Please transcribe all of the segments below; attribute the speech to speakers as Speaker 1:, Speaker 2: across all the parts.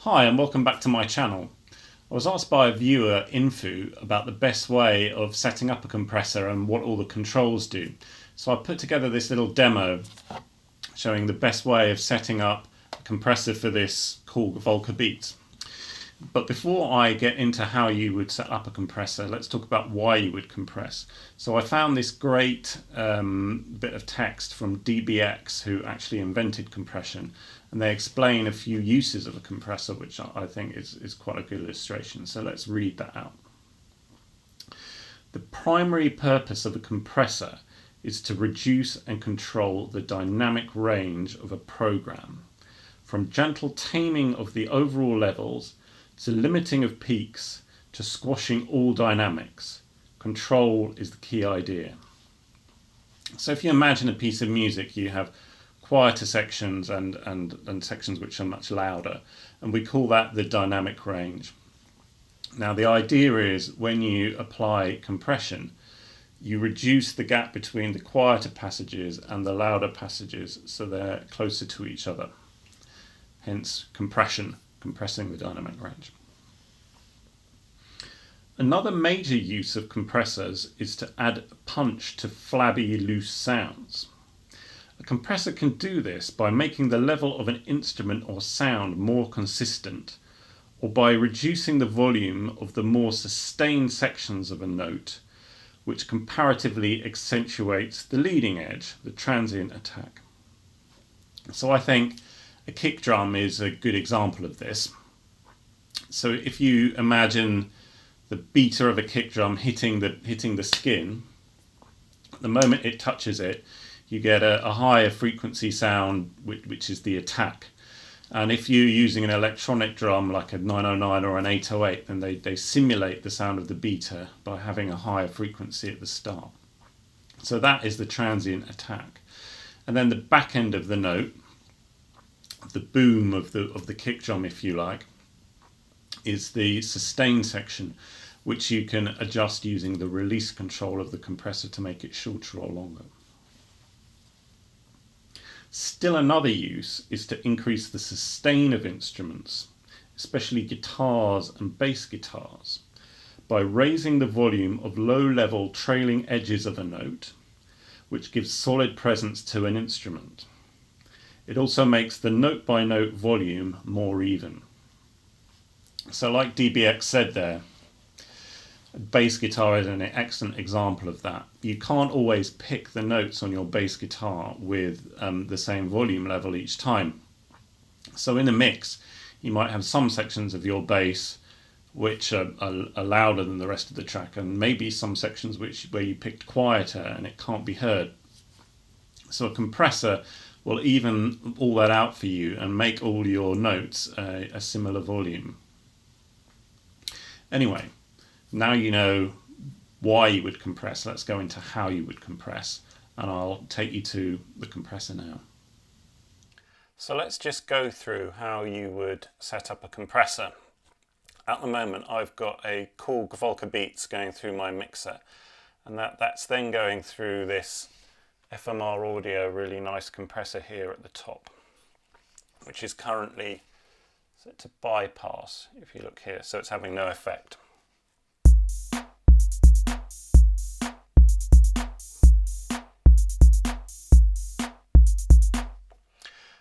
Speaker 1: Hi and welcome back to my channel. I was asked by a viewer, Infu, about the best way of setting up a compressor and what all the controls do. So I put together this little demo showing the best way of setting up a compressor for this cool Beats. But before I get into how you would set up a compressor, let's talk about why you would compress. So I found this great bit of text from DBX, who actually invented compression, and they explain a few uses of a compressor, which I think is quite a good illustration. So let's read that out. The primary purpose of a compressor is to reduce and control the dynamic range of a program, from gentle taming of the overall levels to limiting of peaks to squashing all dynamics. Control is the key idea. So if you imagine a piece of music, you have quieter sections and sections which are much louder, and we call that the dynamic range. Now the idea is when you apply compression, you reduce the gap between the quieter passages and the louder passages so they're closer to each other. Hence compressing the dynamic range. Another major use of compressors is to add punch to flabby, loose sounds. A compressor can do this by making the level of an instrument or sound more consistent, or by reducing the volume of the more sustained sections of a note, which comparatively accentuates the leading edge, the transient attack. So I think a kick drum is a good example of this. So if you imagine the beater of a kick drum hitting the skin, the moment it touches it, you get a higher frequency sound, which is the attack. And if you're using an electronic drum like a 909 or an 808, then they simulate the sound of the beater by having a higher frequency at the start. So that is the transient attack. And then the back end of the note, the boom of the kick drum, if you like, is the sustain section, which you can adjust using the release control of the compressor to make it shorter or longer. Still another use is to increase the sustain of instruments, especially guitars and bass guitars, by raising the volume of low-level trailing edges of a note, which gives solid presence to an instrument. It also makes the note-by-note volume more even. So like DBX said there, bass guitar is an excellent example of that. You can't always pick the notes on your bass guitar with the same volume level each time. So in a mix, you might have some sections of your bass which are louder than the rest of the track, and maybe some sections where you picked quieter and it can't be heard. So a compressor will even all that out for you and make all your notes a similar volume. Anyway, now you know why you would compress. Let's go into how you would compress, and I'll take you to the compressor now. So let's just go through how you would set up a compressor. At the moment I've got a cool Beats going through my mixer, and that's then going through this FMR Audio really nice compressor here at the top, which is currently set to bypass, if you look here, so it's having no effect.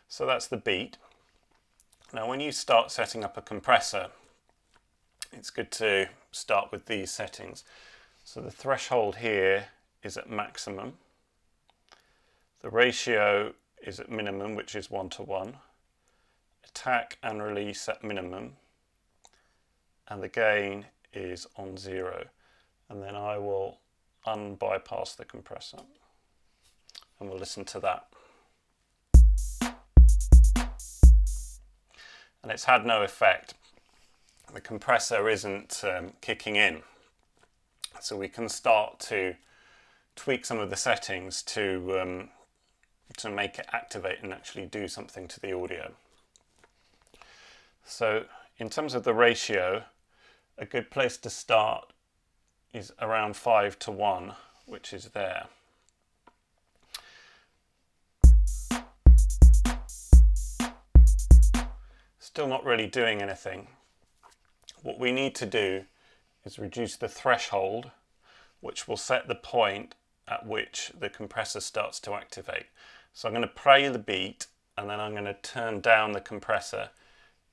Speaker 1: So that's the beat. Now when you start setting up a compressor, it's good to start with these settings. So the threshold here is at maximum. The ratio is at minimum, which is 1:1. Attack and release at minimum. And the gain is on 0. And then I will unbypass the compressor. And we'll listen to that. And it's had no effect. The compressor isn't kicking in. So we can start to tweak some of the settings to make it activate and actually do something to the audio. So in terms of the ratio, a good place to start is around 5:1, which is there. still not really doing anything. What we need to do is reduce the threshold, which will set the point at which the compressor starts to activate. So I'm going to play the beat and then I'm going to turn down the compressor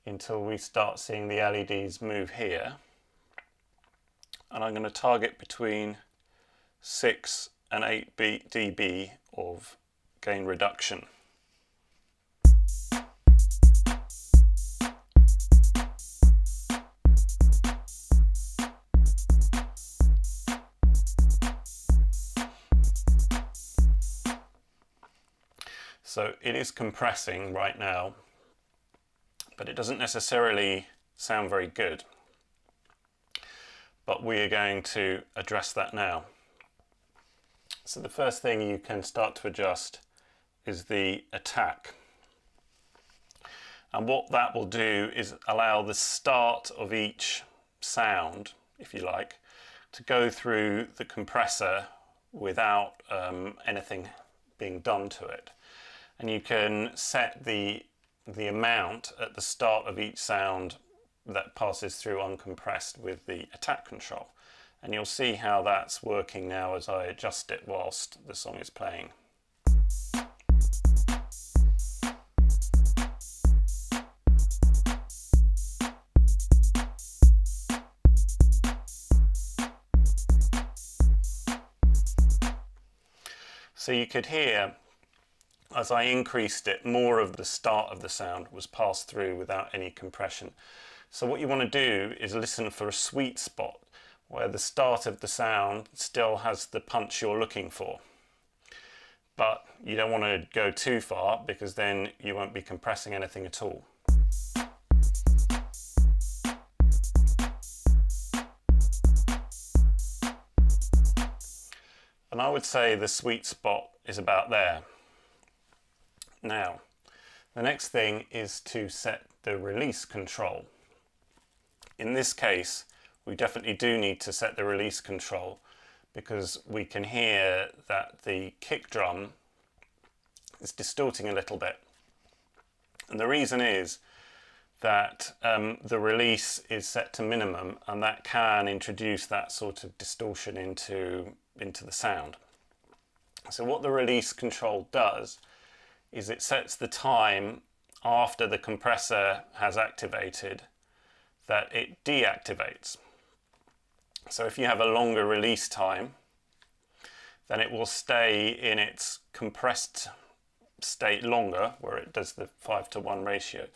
Speaker 1: until we start seeing the LEDs move here. And I'm going to target between 6 and 8 dB of gain reduction. So it is compressing right now, but it doesn't necessarily sound very good. But we are going to address that now. So the first thing you can start to adjust is the attack. And what that will do is allow the start of each sound, if you like, to go through the compressor without anything being done to it. And you can set the amount at the start of each sound that passes through uncompressed with the attack control. And you'll see how that's working now as I adjust it whilst the song is playing. So you could hear, as I increased it, more of the start of the sound was passed through without any compression. So what you want to do is listen for a sweet spot where the start of the sound still has the punch you're looking for. But you don't want to go too far because then you won't be compressing anything at all. And I would say the sweet spot is about there. Now, the next thing is to set the release control. In this case, we definitely do need to set the release control because we can hear that the kick drum is distorting a little bit. And the reason is that the release is set to minimum, and that can introduce that sort of distortion into the sound. So what the release control does is it sets the time after the compressor has activated that it deactivates. So if you have a longer release time, then it will stay in its compressed state longer, where it does the 5:1 ratio.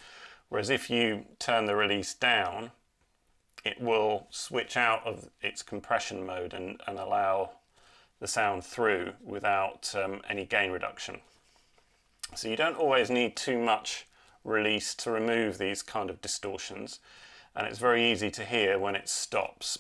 Speaker 1: Whereas if you turn the release down, it will switch out of its compression mode and allow the sound through without any gain reduction. So you don't always need too much release to remove these kind of distortions, and it's very easy to hear when it stops.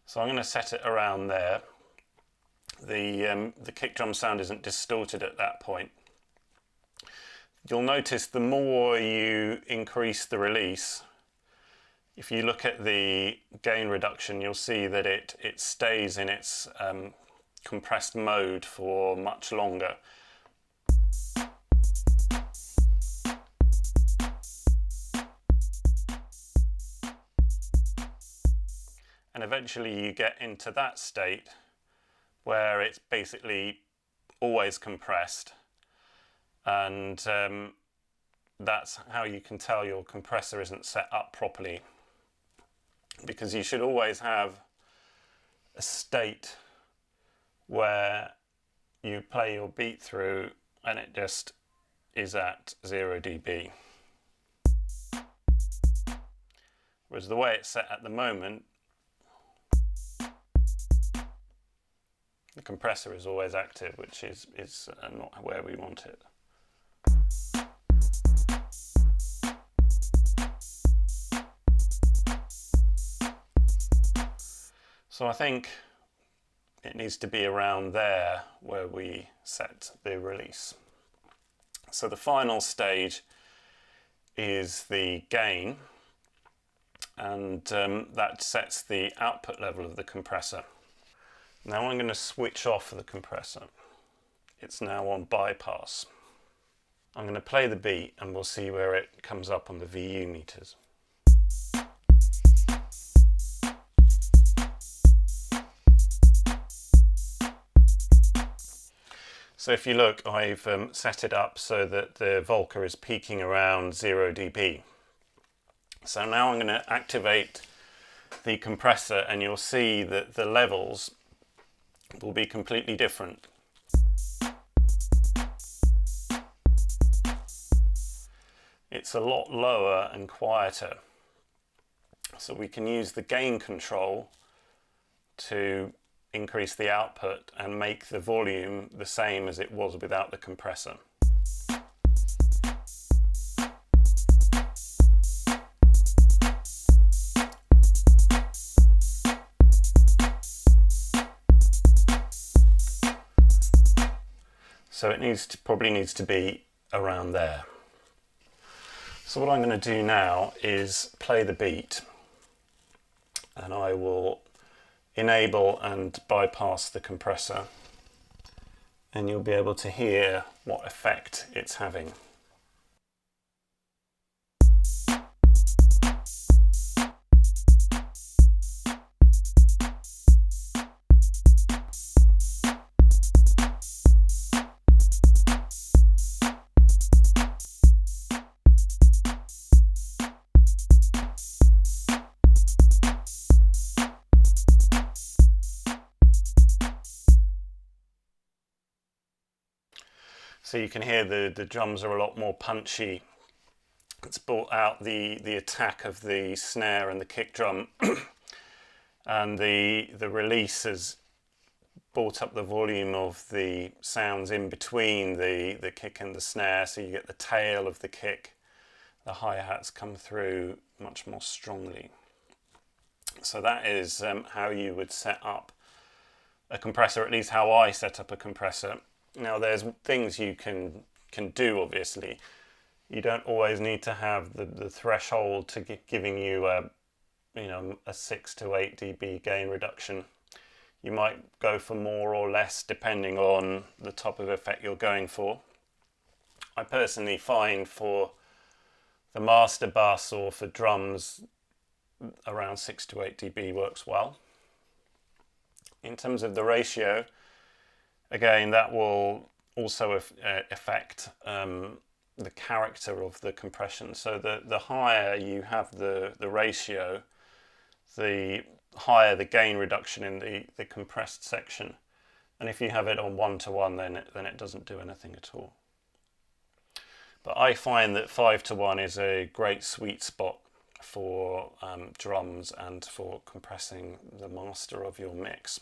Speaker 1: So I'm going to set it around there. The kick drum sound isn't distorted at that point. You'll notice the more you increase the release, if you look at the gain reduction, you'll see that it stays in its compressed mode for much longer. And eventually you get into that state where it's basically always compressed, and that's how you can tell your compressor isn't set up properly, because you should always have a state where you play your beat through and it just is at 0 dB. Whereas the way it's set at the moment, the compressor is always active, which is not where we want it. So I think it needs to be around there where we set the release. So the final stage is the gain, and that sets the output level of the compressor. Now I'm going to switch off the compressor. It's now on bypass. I'm going to play the beat and we'll see where it comes up on the VU meters. So if you look, I've set it up so that the Volca is peaking around 0 dB. So now I'm going to activate the compressor and you'll see that the levels will be completely different. It's a lot lower and quieter. So we can use the gain control to increase the output and make the volume the same as it was without the compressor. So it probably needs to be around there. So what I'm going to do now is play the beat, and I will enable and bypass the compressor, and you'll be able to hear what effect it's having. So you can hear the drums are a lot more punchy. It's brought out the attack of the snare and the kick drum, and the release has brought up the volume of the sounds in between the kick and the snare, so you get the tail of the kick. The hi-hats come through much more strongly. So that is how you would set up a compressor, at least how I set up a compressor. Now there's things you can do, obviously. You don't always need to have the threshold to giving you a 6 to 8 dB gain reduction. You might go for more or less depending on the type of effect you're going for. I personally find for the master bus or for drums, around 6 to 8 dB works well. In terms of the ratio, again, that will also affect the character of the compression. So the higher you have the ratio, the higher the gain reduction in the compressed section. And if you have it on 1:1, then it doesn't do anything at all. But I find that 5:1 is a great sweet spot for drums and for compressing the master of your mix.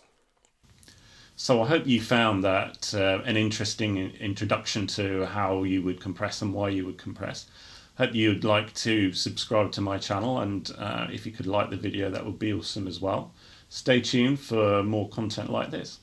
Speaker 1: So I hope you found that an interesting introduction to how you would compress and why you would compress. Hope you'd like to subscribe to my channel, and if you could like the video, that would be awesome as well. Stay tuned for more content like this.